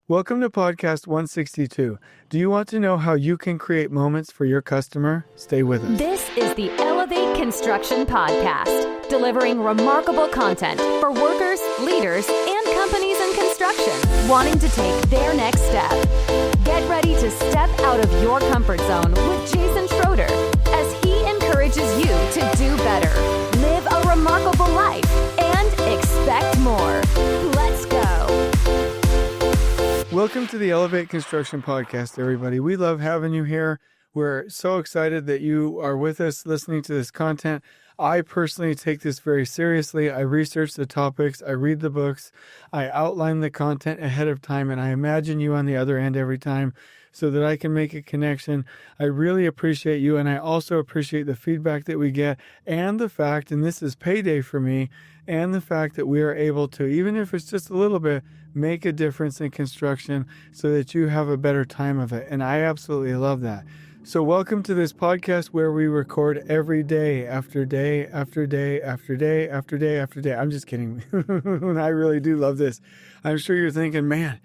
Welcome to podcast 162. Do you want to know how you can create moments for your customer? Stay with us. This is the Elevate Construction Podcast, delivering remarkable content for workers, leaders, and companies in construction wanting to take their next step. Get ready to step out of your comfort zone with Jason Schroeder as he encourages you to do better, live a remarkable life, and expect more. Let's go. Welcome to the Elevate Construction Podcast, everybody. We love having you here. We're so excited that you are with us listening to this content. I personally take this very seriously. I research the topics, I read the books, I outline the content ahead of time, and I imagine you on the other end every time so that I can make a connection. I really appreciate you, and I also appreciate the feedback that we get and the fact, and this is payday for me, and the fact that we are able to, even if it's just a little bit, make a difference in construction so that you have a better time of it. And I absolutely love that. So welcome to this podcast where we record every day after day after day after day after day after day. I'm just kidding. I really do love this. I'm sure you're thinking, man,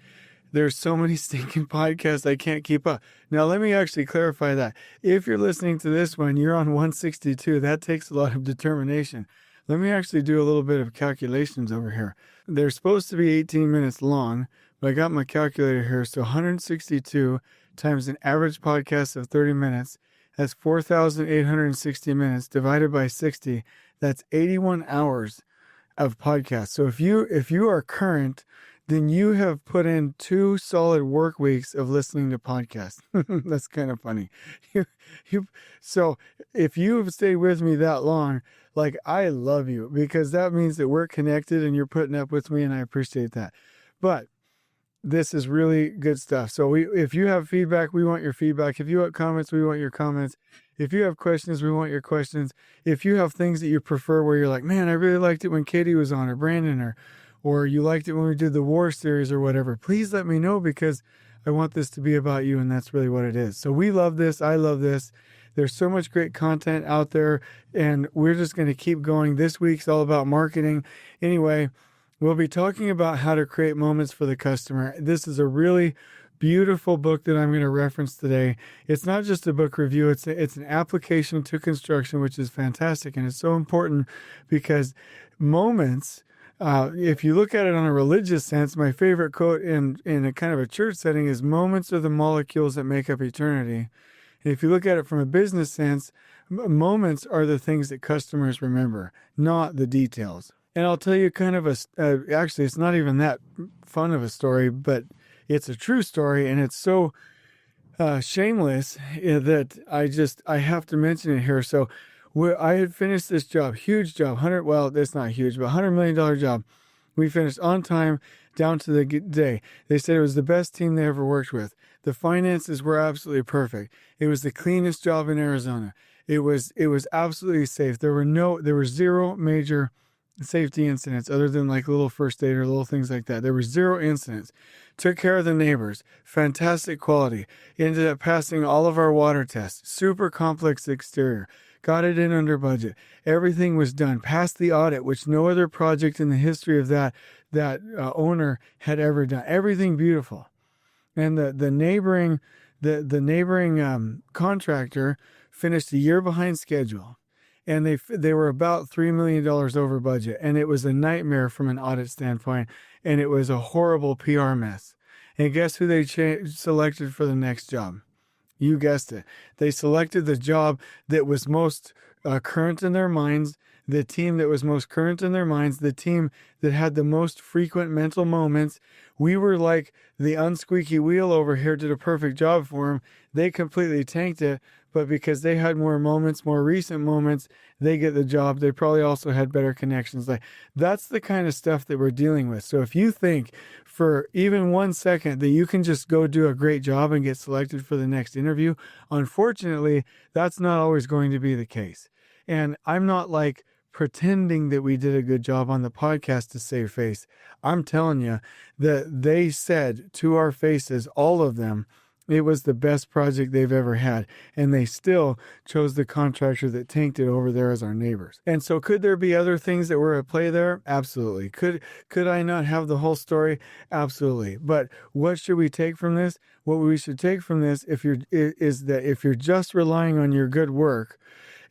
there's so many stinking podcasts I can't keep up. Now, let me actually clarify that. If you're listening to this one, you're on 162. That takes a lot of determination. Let me actually do a little bit of calculations over here. They're supposed to be 18 minutes long, but I got my calculator here. So 162 times an average podcast of 30 minutes, that's 4,860 minutes divided by 60. That's 81 hours of podcast. So if you are current, then you have put in 2 solid work weeks of listening to podcasts. That's kind of funny. So if you have stayed with me that long, like, I love you, because that means that we're connected and you're putting up with me, and I appreciate that. But this is really good stuff. So if you have feedback, we want your feedback. If you have comments, we want your comments. If you have questions, we want your questions. If you have things that you prefer where you're like, man, I really liked it when Katie was on, or Brandon, or you liked it when we did the war series or whatever, please let me know, because I want this to be about you, and that's really what it is. So we love this. I love this. There's so much great content out there, and we're just going to keep going. This week's all about marketing. Anyway, we'll be talking about how to create moments for the customer. This is a really beautiful book that I'm going to reference today. It's not just a book review. It's an application to construction, which is fantastic, and it's so important because moments, if you look at it on a religious sense, my favorite quote in a kind of a church setting is, moments are the molecules that make up eternity. And if you look at it from a business sense, moments are the things that customers remember, not the details. And I'll tell you kind of actually, it's not even that fun of a story, but it's a true story, and it's so shameless that I have to mention it here. So I had finished this job, huge job, it's not huge, but $100 million job. We finished on time, down to the day. They said it was the best team they ever worked with. The finances were absolutely perfect. It was the cleanest job in Arizona. It was absolutely safe. There were 0 major safety incidents other than like little first aid or little things like that. There were 0 incidents. Took care of the neighbors. Fantastic quality. Ended up passing all of our water tests. Super complex exterior. Got it in under budget. Everything was done. Passed the audit, which no other project in the history of that owner had ever done. Everything beautiful. And the neighboring contractor finished a year behind schedule, and they were about $3 million over budget, and it was a nightmare from an audit standpoint, and it was a horrible PR mess. And guess who they selected for the next job? You guessed it. They selected the job that was most current in their minds, the team that was most current in their minds, the team that had the most frequent mental moments. We were like the unsqueaky wheel over here, did a perfect job for them. They completely tanked it, but because they had more moments, more recent moments, they get the job. They probably also had better connections. Like, that's the kind of stuff that we're dealing with. So if you think for even 1 second that you can just go do a great job and get selected for the next interview, unfortunately, that's not always going to be the case. And I'm not like pretending that we did a good job on the podcast to save face. I'm telling you that they said to our faces, all of them, It was the best project they've ever had, and they still chose the contractor that tanked it over there as our neighbors. And so could there be other things that were at play there? Absolutely. Could I not have the whole story? Absolutely. But what should we take from this? What we should take from this is that if you're just relying on your good work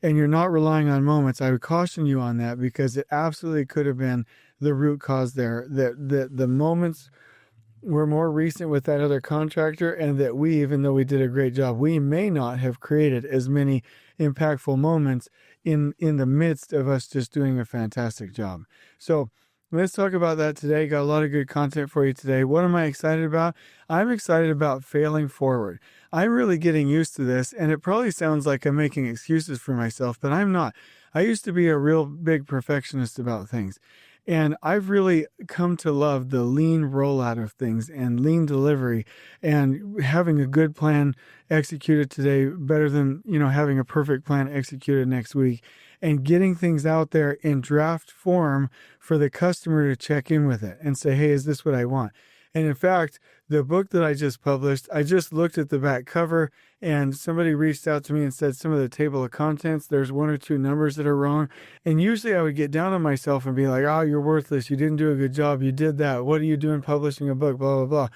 and you're not relying on moments, I would caution you on that, because it absolutely could have been the root cause there, that the moments were more recent with that other contractor, and that we, even though we did a great job, we may not have created as many impactful moments in the midst of us just doing a fantastic job. So let's talk about that today. Got a lot of good content for you today. What am I excited about? I'm excited about failing forward. I'm really getting used to this, and it probably sounds like I'm making excuses for myself, but I'm not. I used to be a real big perfectionist about things. And I've really come to love the lean rollout of things and lean delivery, and having a good plan executed today better than, having a perfect plan executed next week, and getting things out there in draft form for the customer to check in with it and say, hey, is this what I want? And in fact, the book that I just published, I just looked at the back cover, and somebody reached out to me and said some of the table of contents, there's 1 or 2 numbers that are wrong. And usually I would get down on myself and be like, oh, you're worthless. You didn't do a good job. You did that. What are you doing publishing a book? Blah, blah, blah.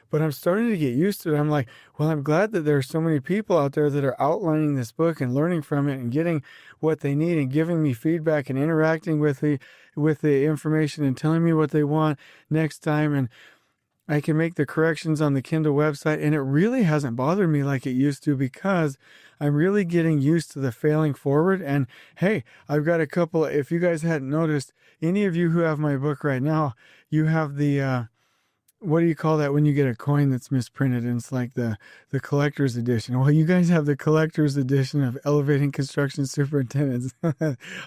But I'm starting to get used to it. I'm like, well, I'm glad that there are so many people out there that are outlining this book and learning from it and getting what they need and giving me feedback and interacting with the information and telling me what they want next time. And I can make the corrections on the Kindle website, and it really hasn't bothered me like it used to, because I'm really getting used to the failing forward. And hey, I've got a couple, if you guys hadn't noticed, any of you who have my book right now, you have the, what do you call that when you get a coin that's misprinted and it's like the collector's edition? Well, you guys have the collector's edition of Elevating Construction Superintendents.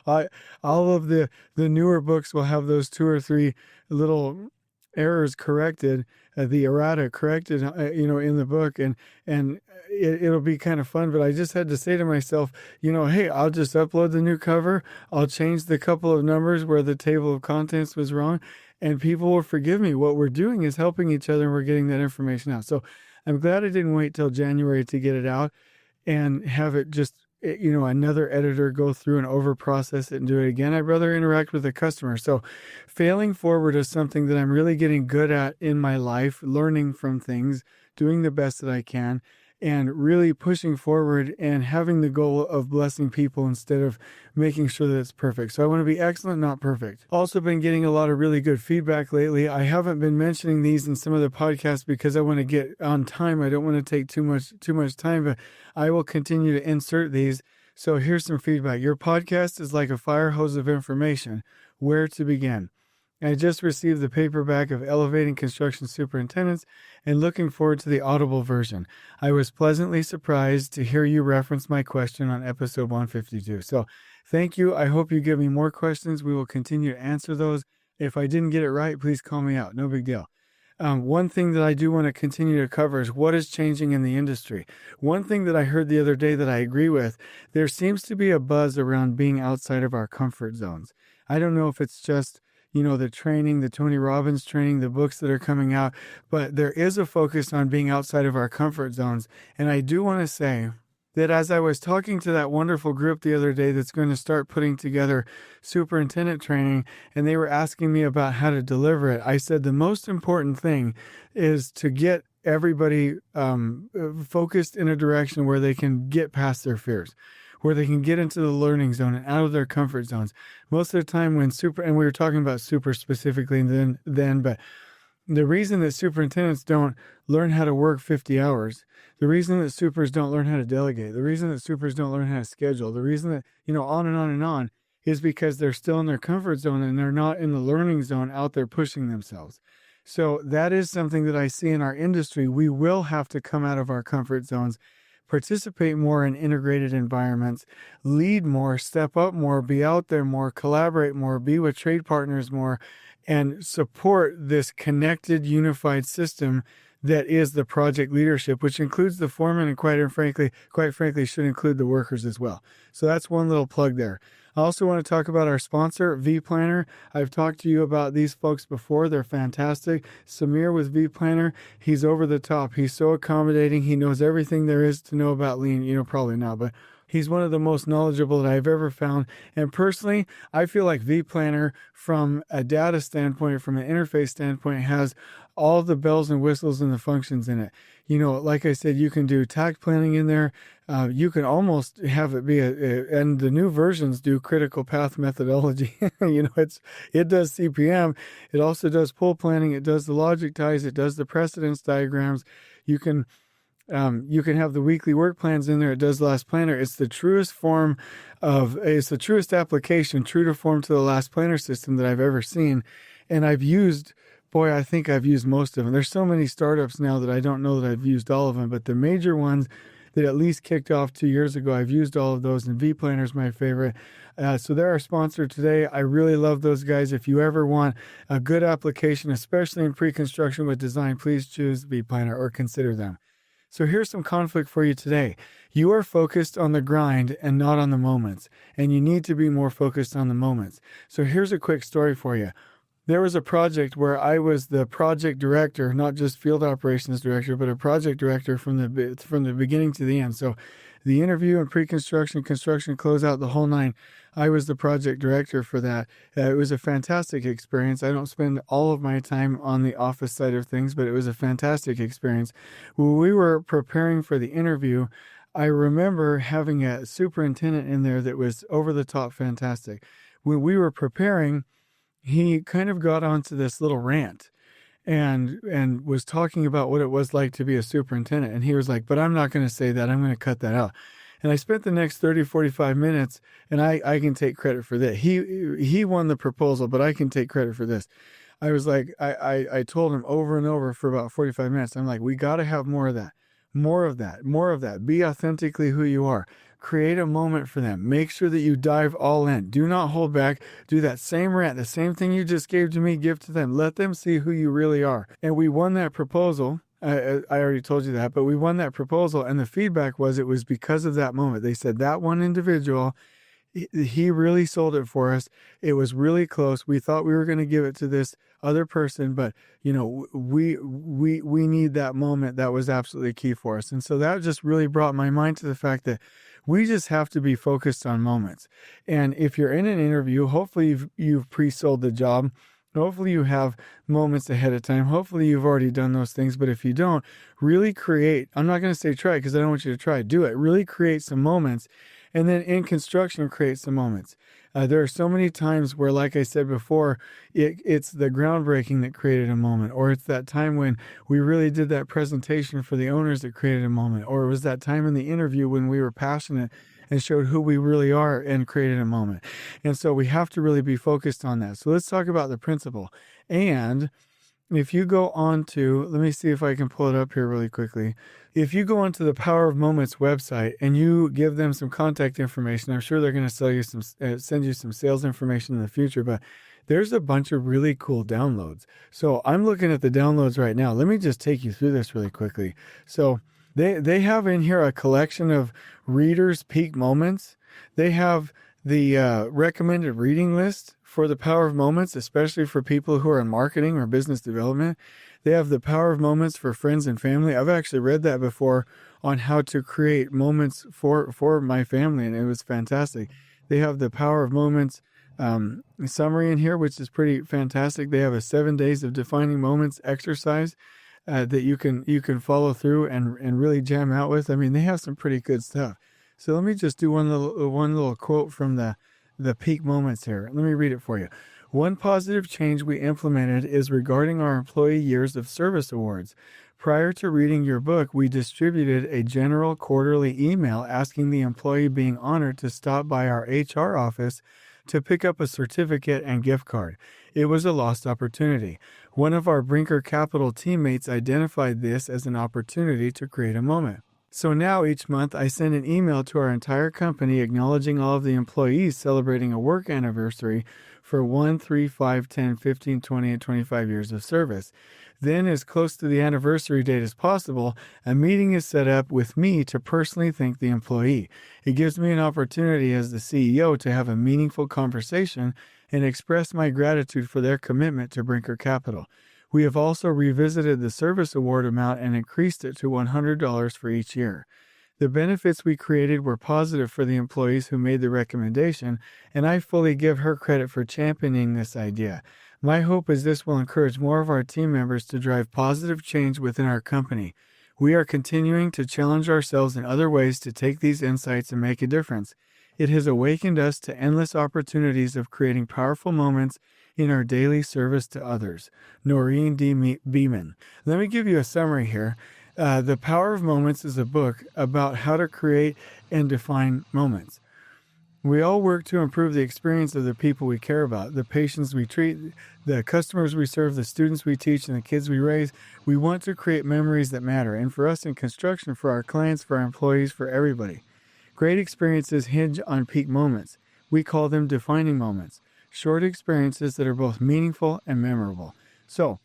All of the newer books will have those 2 or 3 little errors corrected, the errata corrected, in the book, and it'll be kind of fun. But I just had to say to myself, hey, I'll just upload the new cover. I'll change the couple of numbers where the table of contents was wrong, and people will forgive me. What we're doing is helping each other, and we're getting that information out. So I'm glad I didn't wait till January to get it out and have it just, another editor go through and over process it and do it again. I'd rather interact with the customer. So failing forward is something that I'm really getting good at in my life, learning from things, doing the best that I can, and really pushing forward and having the goal of blessing people instead of making sure that it's perfect. So I want to be excellent, not perfect. Also been getting a lot of really good feedback lately. I haven't been mentioning these in some of the podcasts because I want to get on time. I don't want to take too much time, but I will continue to insert these. So here's some feedback. Your podcast is like a fire hose of information. Where to begin? I just received the paperback of Elevating Construction Superintendents and looking forward to the Audible version. I was pleasantly surprised to hear you reference my question on episode 152. So thank you. I hope you give me more questions. We will continue to answer those. If I didn't get it right, please call me out. No big deal. One thing that I do want to continue to cover is what is changing in the industry. One thing that I heard the other day that I agree with, there seems to be a buzz around being outside of our comfort zones. I don't know if it's just the training, the Tony Robbins training, the books that are coming out, but there is a focus on being outside of our comfort zones. And I do want to say that as I was talking to that wonderful group the other day that's going to start putting together superintendent training, and they were asking me about how to deliver it, I said the most important thing is to get everybody focused in a direction where they can get past their fears, where they can get into the learning zone and out of their comfort zones. Most of the time when and we were talking about super specifically then, but the reason that superintendents don't learn how to work 50 hours, the reason that supers don't learn how to delegate, the reason that supers don't learn how to schedule, the reason that, on and on and on, is because they're still in their comfort zone and they're not in the learning zone out there pushing themselves. So that is something that I see in our industry. We will have to come out of our comfort zones, participate more in integrated environments, lead more, step up more, be out there more, collaborate more, be with trade partners more, and support this connected, unified system that is the project leadership, which includes the foreman and quite frankly should include the workers as well. So that's one little plug there. I also want to talk about our sponsor, VPlanner. I've talked to you about these folks before. They're fantastic. Samir with VPlanner, he's over the top. He's so accommodating. He knows everything there is to know about lean. Probably not, but he's one of the most knowledgeable that I've ever found. And personally, I feel like VPlanner, from a data standpoint, from an interface standpoint, has all the bells and whistles and the functions in it. Like I said, you can do task planning in there. You can almost have it be and the new versions do critical path methodology. It does CPM. It also does pull planning. It does the logic ties. It does the precedence diagrams. You can have the weekly work plans in there. It does Last Planner. It's the truest application, true to form to the Last Planner system that I've ever seen. And I think I've used most of them. There's so many startups now that I don't know that I've used all of them, but the major ones that at least kicked off 2 years ago, I've used all of those, and VPlanner is my favorite. So they're our sponsor today. I really love those guys. If you ever want a good application, especially in pre-construction with design, please choose VPlanner or consider them. So here's some conflict for you today. You are focused on the grind and not on the moments, and you need to be more focused on the moments. So here's a quick story for you. There was a project where I was the project director, not just field operations director, but a project director from the beginning to the end. So the interview and pre-construction, construction, closeout, the whole nine, I was the project director for that. It was a fantastic experience. I don't spend all of my time on the office side of things, but it was a fantastic experience. When we were preparing for the interview, I remember having a superintendent in there that was over the top fantastic. When we were preparing, he kind of got onto this little rant and was talking about what it was like to be a superintendent. And he was like, but I'm not going to say that. I'm going to cut that out. And I spent the next 30, 45 minutes, and I can take credit for that. He won the proposal, but I can take credit for this. I was like, I told him over and over for about 45 minutes. I'm like, we got to have more of that, more of that, more of that. Be authentically who you are. Create a moment for them. Make sure that you dive all in. Do not hold back. Do that same rant, the same thing you just gave to me, give to them. Let them see who you really are. And we won that proposal. I already told you that, but we won that proposal, and the feedback was it was because of that moment. They said that one individual, he really sold it for us. It was really close. We thought we were going to give it to this other person, but we need that moment. That was absolutely key for us. And so that just really brought my mind to the fact that we just have to be focused on moments. And if you're in an interview, hopefully you've pre-sold the job. Hopefully you have moments ahead of time. Hopefully you've already done those things. But if you don't, really create. I'm not going to say try because I don't want you to try. Do it. Really create some moments. And then in construction, create some moments. There are so many times where, like I said before, it's the groundbreaking that created a moment, or it's that time when we really did that presentation for the owners that created a moment, or it was that time in the interview when we were passionate and showed who we really are and created a moment. And so we have to really be focused on that. So let's talk about the principle. And if you go on to, let me see if I can pull it up here really quickly. If you go onto the Power of Moments website and you give them some contact information, I'm sure they're going to send you some sales information in the future, but there's a bunch of really cool downloads. So I'm looking at the downloads right now. Let me just take you through this really quickly. So they have in here a collection of readers' peak moments. They have the recommended reading list for the Power of Moments, especially for people who are in marketing or business development. They have the Power of Moments for friends and family. I've actually read that before on how to create moments for my family, and it was fantastic. They have the Power of Moments summary in here, which is pretty fantastic. They have a 7 days of defining moments exercise that you can follow through and really jam out with. I mean, they have some pretty good stuff. So let me just do one little quote from the peak moments here. Let me read it for you. One positive change we implemented is regarding our employee years of service awards. Prior to reading your book, we distributed a general quarterly email asking the employee being honored to stop by our HR office to pick up a certificate and gift card. It was a lost opportunity. One of our Brinker Capital teammates identified this as an opportunity to create a moment. So now each month I send an email to our entire company acknowledging all of the employees celebrating a work anniversary for 1, 3, 5, 10, 15, 20, and 25 years of service. Then, as close to the anniversary date as possible, a meeting is set up with me to personally thank the employee. It gives me an opportunity as the CEO to have a meaningful conversation and express my gratitude for their commitment to Brinker Capital. We have also revisited the service award amount and increased it to $100 for each year. The benefits we created were positive for the employees who made the recommendation, and I fully give her credit for championing this idea. My hope is this will encourage more of our team members to drive positive change within our company. We are continuing to challenge ourselves in other ways to take these insights and make a difference. It has awakened us to endless opportunities of creating powerful moments in our daily service to others. Noreen D. Beeman. Let me give you a summary here. The Power of Moments is a book about how to create and define moments. We all work to improve the experience of the people we care about, the patients we treat, the customers we serve, the students we teach, and the kids we raise. We want to create memories that matter. And for us in construction, for our clients, for our employees, for everybody. Great experiences hinge on peak moments. We call them defining moments. Short experiences that are both meaningful and memorable. So,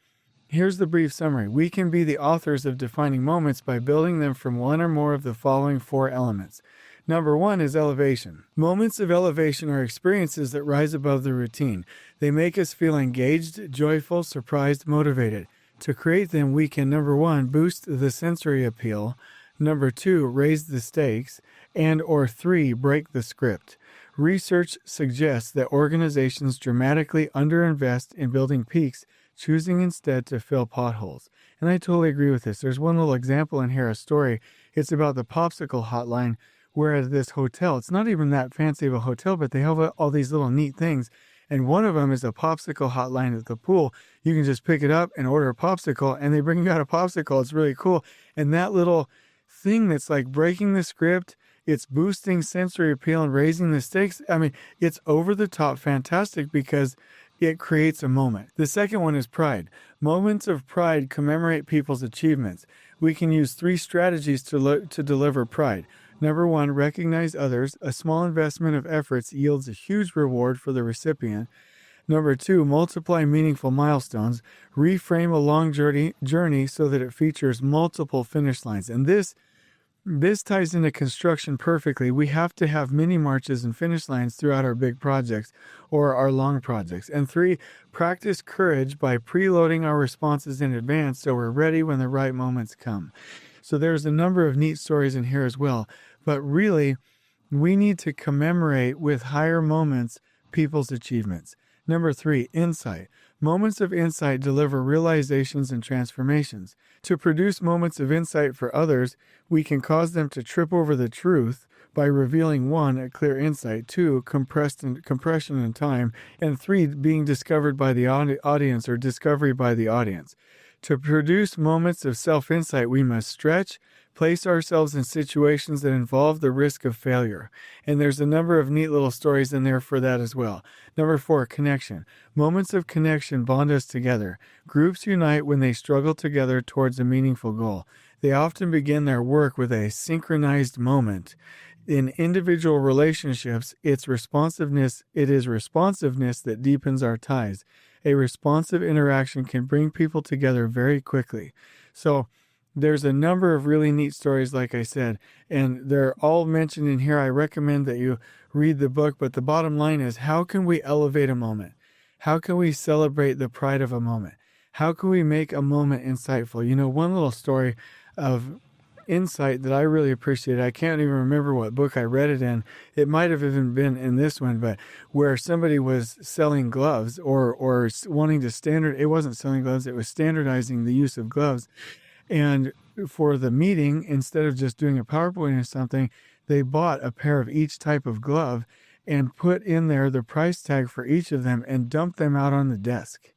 here's the brief summary. We can be the authors of defining moments by building them from one or more of the following 4 elements. Number 1 is elevation. Moments of elevation are experiences that rise above the routine. They make us feel engaged, joyful, surprised, motivated. To create them, we can, number 1, boost the sensory appeal, number 2, raise the stakes, and or 3, break the script. Research suggests that organizations dramatically underinvest in building peaks, choosing instead to fill potholes. And I totally agree with this. There's one little example in here, a story. It's about the popsicle hotline, where at this hotel, it's not even that fancy of a hotel, but they have all these little neat things. And one of them is a popsicle hotline at the pool. You can just pick it up and order a popsicle, and they bring you out a popsicle. It's really cool. And that little thing that's like breaking the script, it's boosting sensory appeal and raising the stakes. I mean, it's over the top fantastic because it creates a moment. The second one is pride. Moments of pride commemorate people's achievements. We can use 3 strategies to deliver pride. Number 1, recognize others. A small investment of efforts yields a huge reward for the recipient. Number 2, multiply meaningful milestones. Reframe a long journey so that it features multiple finish lines. And this ties into construction perfectly. We have to have mini marches and finish lines throughout our big projects or our long projects. And 3, practice courage by preloading our responses in advance so we're ready when the right moments come. So there's a number of neat stories in here as well. But really, we need to commemorate with higher moments people's achievements. Number 3, insight. Moments of insight deliver realizations and transformations. To produce moments of insight for others, we can cause them to trip over the truth by revealing 1, a clear insight, 2, compression in time, and 3, being discovered by the audience or discovery by the audience. To produce moments of self-insight, we must stretch, place ourselves in situations that involve the risk of failure. And there's a number of neat little stories in there for that as well. Number 4, connection. Moments of connection bond us together. Groups unite when they struggle together towards a meaningful goal. They often begin their work with a synchronized moment. In individual relationships, it is responsiveness that deepens our ties. A responsive interaction can bring people together very quickly. So there's a number of really neat stories, like I said, and they're all mentioned in here. I recommend that you read the book, but the bottom line is, how can we elevate a moment? How can we celebrate the pride of a moment? How can we make a moment insightful? You know, one little story of insight that I really appreciate, I can't even remember what book I read it in. It might have even been in this one, but where somebody was selling gloves or wanting to it wasn't selling gloves, it was standardizing the use of gloves. And for the meeting, instead of just doing a PowerPoint or something, they bought a pair of each type of glove and put in there the price tag for each of them and dumped them out on the desk.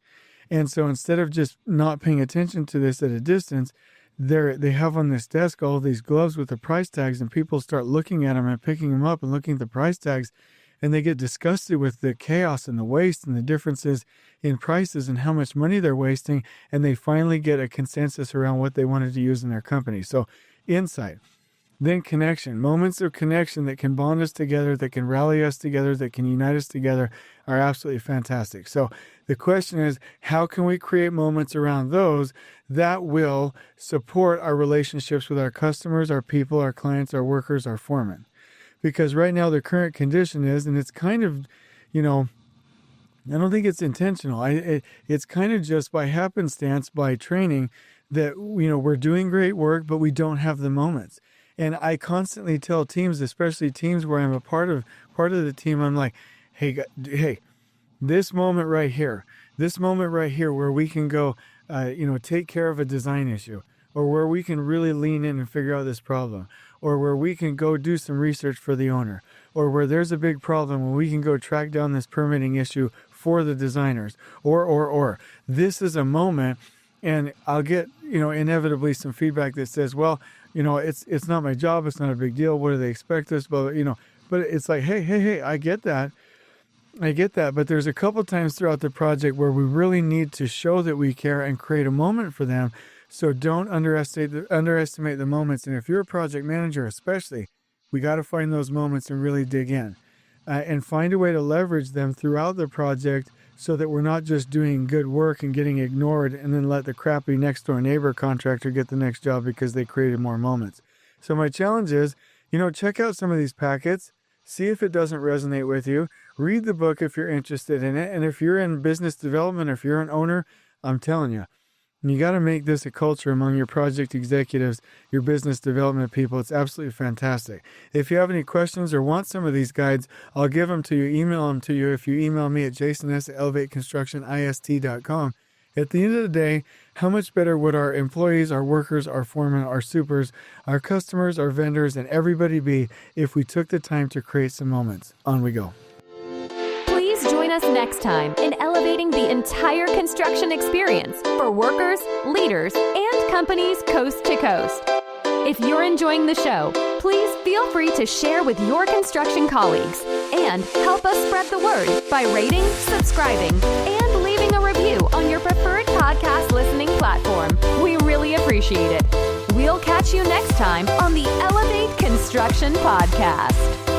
And so instead of just not paying attention to this at a distance, they have on this desk all these gloves with the price tags, and people start looking at them and picking them up and looking at the price tags, and they get disgusted with the chaos and the waste and the differences in prices and how much money they're wasting, and they finally get a consensus around what they wanted to use in their company. So insight. Then connection. Moments of connection that can bond us together, that can rally us together, that can unite us together are absolutely fantastic. So the question is, how can we create moments around those that will support our relationships with our customers, our people, our clients, our workers, our foremen? Because right now the current condition is, and it's kind of, I don't think it's intentional. It's kind of just by happenstance, by training, that, we're doing great work, but we don't have the moments. And I constantly tell teams, especially teams where I'm a part of the team, I'm like, hey, this moment right here where we can go, take care of a design issue, or where we can really lean in and figure out this problem, or where we can go do some research for the owner, or where there's a big problem and we can go track down this permitting issue for the designers, or this is a moment. And I'll get, inevitably some feedback that says, well, it's not my job. It's not a big deal. What do they expect us? But it's like, hey, I get that. But there's a couple times throughout the project where we really need to show that we care and create a moment for them. So don't underestimate the moments. And if you're a project manager, especially, we got to find those moments and really dig in and find a way to leverage them throughout the project, so that we're not just doing good work and getting ignored and then let the crappy next door neighbor contractor get the next job because they created more moments. So my challenge is, check out some of these packets, see if it doesn't resonate with you, read the book if you're interested in it. And if you're in business development, or if you're an owner, I'm telling you, you got to make this a culture among your project executives, your business development people. It's absolutely fantastic. If you have any questions or want some of these guides, I'll give them to you, email them to you. If you email me at jason@elevateconstructionist.com. At the end of the day, how much better would our employees, our workers, our foremen, our supers, our customers, our vendors, and everybody be if we took the time to create some moments? On we go. Join us next time in elevating the entire construction experience for workers, leaders, and companies coast to coast. If you're enjoying the show, please feel free to share with your construction colleagues and help us spread the word by rating, subscribing, and leaving a review on your preferred podcast listening platform. We really appreciate it. We'll catch you next time on the Elevate Construction Podcast.